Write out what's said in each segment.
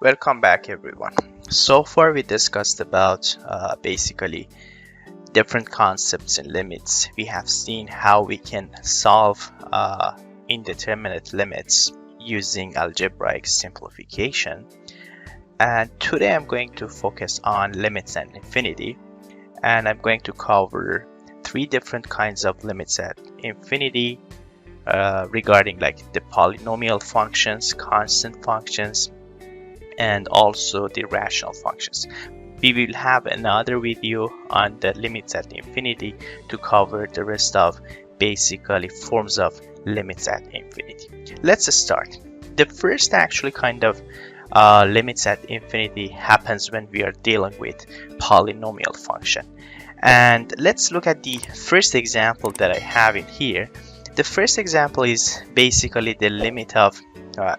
Welcome back everyone. So far we discussed about basically different concepts and limits. We have seen how we can solve indeterminate limits using algebraic simplification. And today I'm going to focus on limits at infinity, and I'm going to cover three different kinds of limits at infinity regarding like the polynomial functions, constant functions, and also the rational functions. We will have another video on the limits at infinity to cover the rest of basically forms of limits at infinity. Let's start. The first actually kind of limits at infinity happens when we are dealing with polynomial function. And let's look at the first example that I have in here. The first example is basically the limit of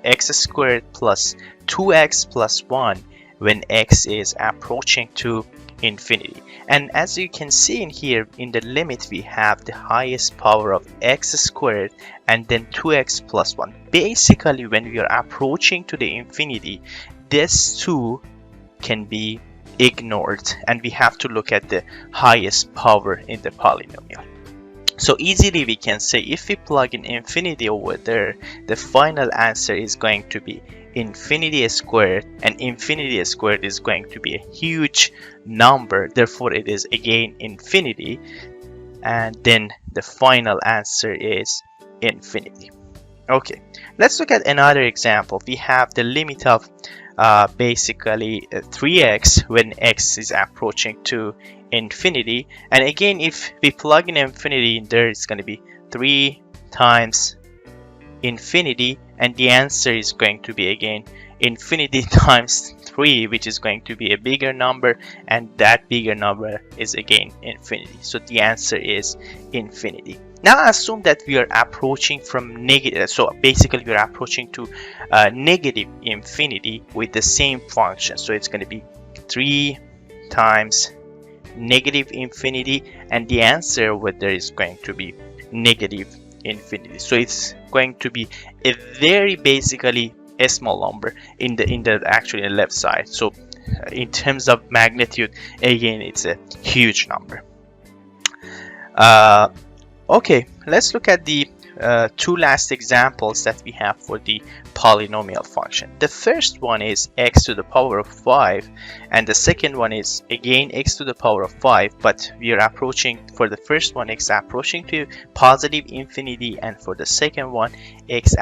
x squared plus 2x plus 1 when x is approaching to infinity. And as you can see in here, in the limit we have the highest power of x squared and then 2x plus 1. Basically when we are approaching to the infinity, this 2 can be ignored and we have to look at the highest power in the polynomial. So easily we can say if we plug in infinity over there, the final answer is going to be infinity squared, and infinity squared is going to be a huge number, therefore it is again infinity, and then the final answer is infinity. Okay, let's look at another example. We have the limit of basically 3x when x is approaching to infinity, and again if we plug in infinity in there, it's going to be 3 times infinity, and the answer is going to be again infinity times 3, which is going to be a bigger number, and that bigger number is again infinity. So the answer is infinity. Now assume that we are approaching from negative, so basically we are approaching to negative infinity with the same function. So it's going to be 3 times negative infinity, and the answer over there is going to be negative infinity. So it's going to be a very basically a small number in the actually left side. So in terms of magnitude, again it's a huge number. Okay, let's look at the two last examples that we have for the polynomial function. The first one is x to the power of 5, and the second one is again x to the power of 5, but we are approaching, for the first one x approaching to positive infinity, and for the second one x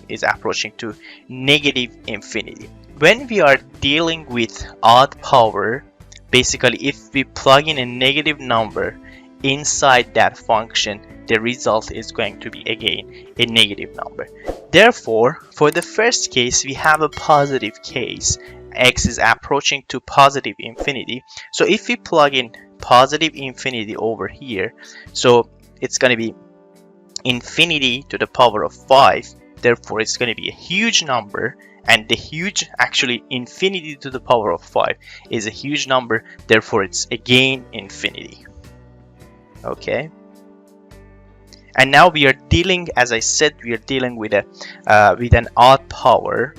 is approaching to negative infinity. When we are dealing with odd power, basically if we plug in a negative number inside that function, the result is going to be again a negative number. Therefore, for the first case, we have a positive case. X is approaching to positive infinity. So if we plug in positive infinity over here, so it's going to be infinity to the power of 5. Therefore, it's going to be a huge number. And the huge, actually infinity to the power of 5 is a huge number. Therefore, it's again infinity. Okay. And now we are dealing, as I said, we are dealing with a with an odd power.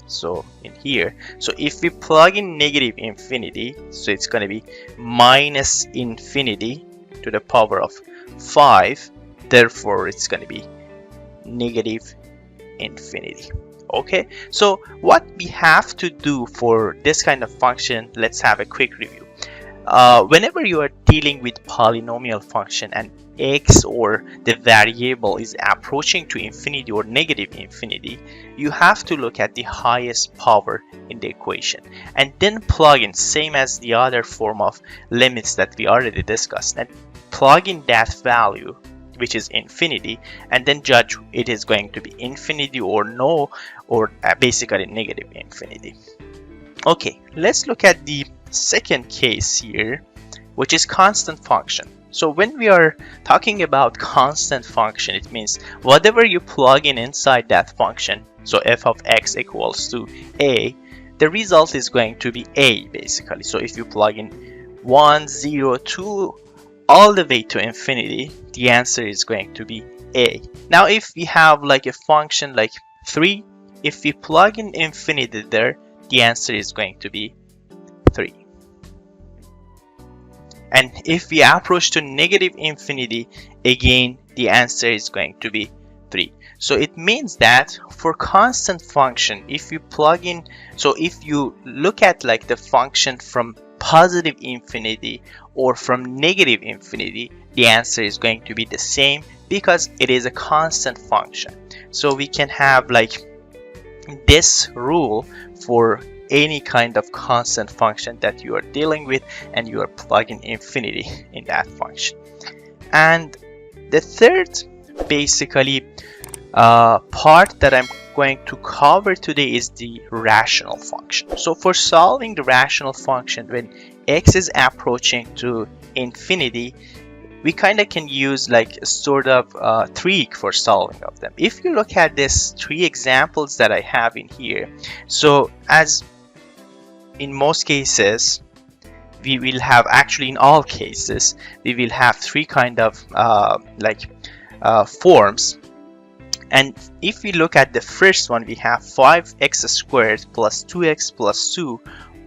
So in here, so if we plug in negative infinity, so it's going to be minus infinity to the power of 5. Therefore, it's going to be negative infinity. Okay. So what we have to do for this kind of function, let's have a quick review. Whenever you are dealing with polynomial function and x or the variable is approaching to infinity or negative infinity, you have to look at the highest power in the equation and then plug in, same as the other form of limits that we already discussed, and plug in that value which is infinity, and then judge it is going to be infinity or no, or basically negative infinity. Okay, let's look at the second case here, which is constant function. So when we are talking about constant function, it means whatever you plug in inside that function, so f of x equals to a, the result is going to be a basically. So if you plug in 1, 0, 2 all the way to infinity, the answer is going to be a. Now if we have like a function like 3, if we plug in infinity there, the answer is going to be 3. And if we approach to negative infinity, again the answer is going to be 3. So it means that for constant function, if you plug in, so if you look at like the function from positive infinity or from negative infinity, the answer is going to be the same because it is a constant function. So we can have like this rule for any kind of constant function that you are dealing with, and you are plugging infinity in that function. And the third basically part that I'm going to cover today is the rational function. So for solving the rational function when x is approaching to infinity, we kind of can use like a sort of trick for solving of them. If you look at this 3 examples that I have in here, so as in most cases, we will have, actually in all cases, we will have 3 kind of forms. And if we look at the first one, we have 5x squared plus 2x plus 2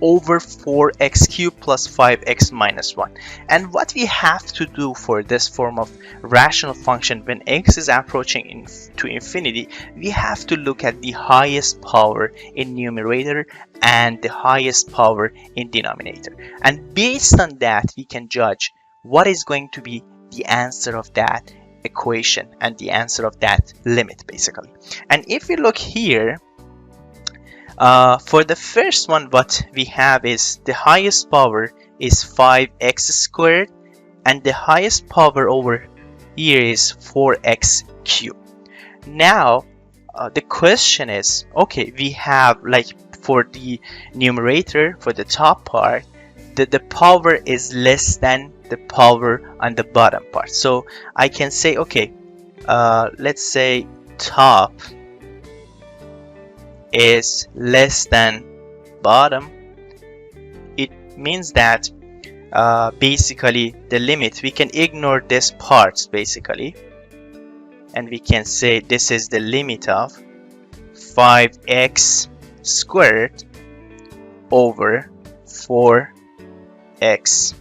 over 4x cubed plus 5x minus 1. And what we have to do for this form of rational function when x is approaching to infinity, we have to look at the highest power in numerator and the highest power in denominator. And based on that, we can judge what is going to be the answer of that equation and the answer of that limit basically. And if we look here, for the first one, what we have is the highest power is 5x squared and the highest power over here is 4x cubed. Now the question is, okay, we have like for the numerator, for the top part, the power is less than the power on the bottom part. So I can say, okay, let's say top is less than bottom. It means that basically the limit, we can ignore this part basically, and we can say this is the limit of 5x squared over 4x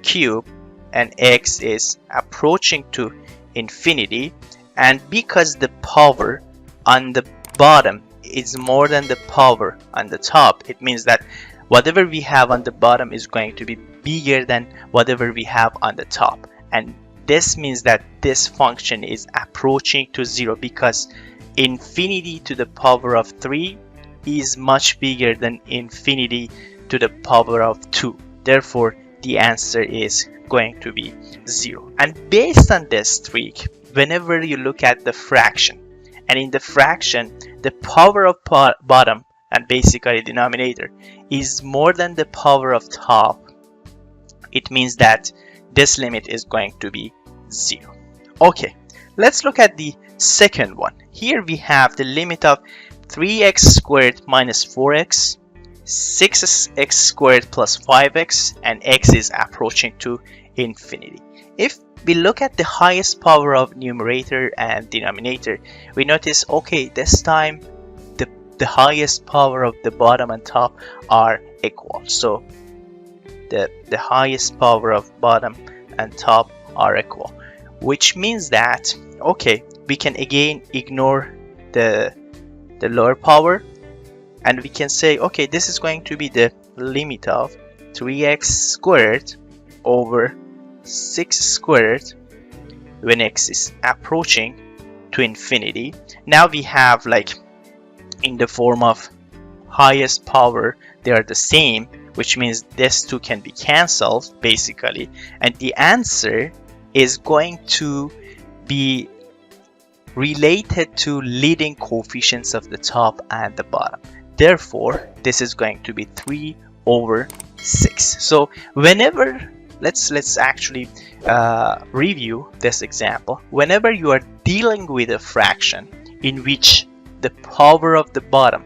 cubed, and x is approaching to infinity. And because the power on the bottom is more than the power on the top, it means that whatever we have on the bottom is going to be bigger than whatever we have on the top. And this means that this function is approaching to 0 because infinity to the power of 3 is much bigger than infinity to the power of 2. Therefore, the answer is going to be 0. And based on this trick, whenever you look at the fraction, and in the fraction, the power of bottom and basically denominator is more than the power of top, it means that this limit is going to be 0. Okay, let's look at the second one. Here we have the limit of 3x squared minus 4x, 6x squared plus 5x, and x is approaching to infinity. If we look at the highest power of numerator and denominator, we notice, okay, this time the highest power of the bottom and top are equal. So the highest power of bottom and top are equal, which means that, okay, we can again ignore the lower power, and we can say, okay, this is going to be the limit of 3x squared over 6 squared when x is approaching to infinity. Now we have like in the form of highest power, they are the same, which means this two can be cancelled basically, and the answer is going to be related to leading coefficients of the top and the bottom. Therefore, this is going to be 3 over 6. So whenever, let's actually review this example. Whenever you are dealing with a fraction in which the power of the bottom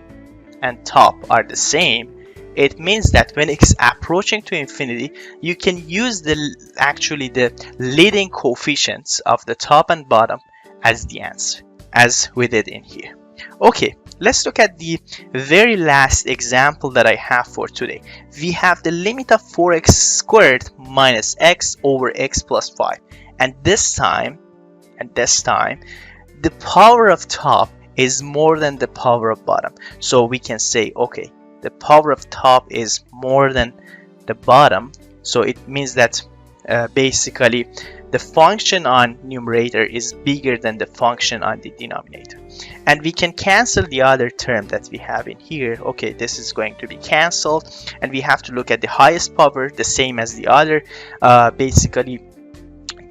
and top are the same, it means that when it's approaching to infinity, you can use the leading coefficients of the top and bottom as the answer, as we did in here. Okay, let's look at the very last example that I have for today. We have the limit of 4x squared minus x over x plus 5. And this time, the power of top is more than the power of bottom. So we can say, okay, the power of top is more than the bottom. So it means that basically the function on numerator is bigger than the function on the denominator. And we can cancel the other term that we have in here. Okay, this is going to be cancelled, and we have to look at the highest power, the same as the other basically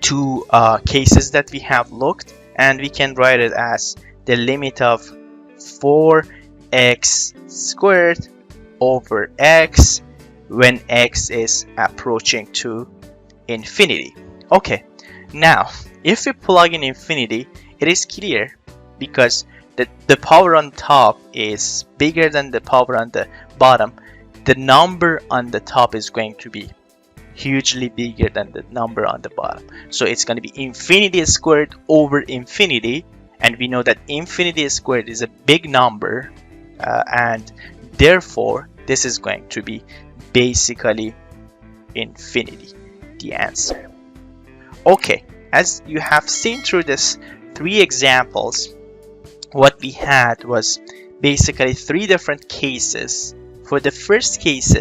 two cases that we have looked, and we can write it as the limit of 4x squared over x when x is approaching to infinity. Okay, now if we plug in infinity, it is clear because the power on top is bigger than the power on the bottom. The number on the top is going to be hugely bigger than the number on the bottom. So it's going to be infinity squared over infinity, and we know that infinity squared is a big number, and therefore this is going to be basically infinity, the answer. Okay, as you have seen through this 3 examples, what we had was basically 3 different cases. For the first case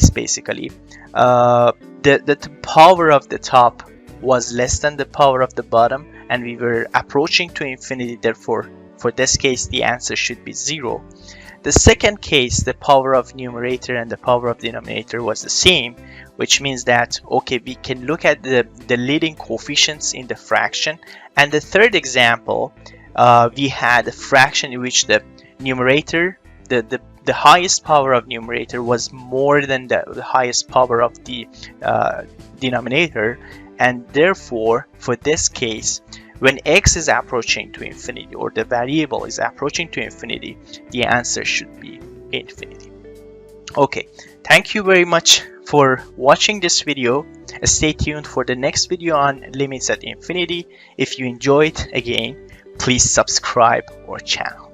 basically, the power of the top was less than the power of the bottom, and we were approaching to infinity. Therefore, for this case, the answer should be 0. The second case, the power of numerator and the power of denominator was the same, which means that, okay, we can look at the leading coefficients in the fraction. And the third example, we had a fraction in which the numerator, the highest power of numerator was more than the highest power of the denominator, and therefore for this case, when x is approaching to infinity, or the variable is approaching to infinity, the answer should be infinity. Okay, thank you very much for watching this video. Stay tuned for the next video on limits at infinity. If you enjoyed, again, please subscribe our channel.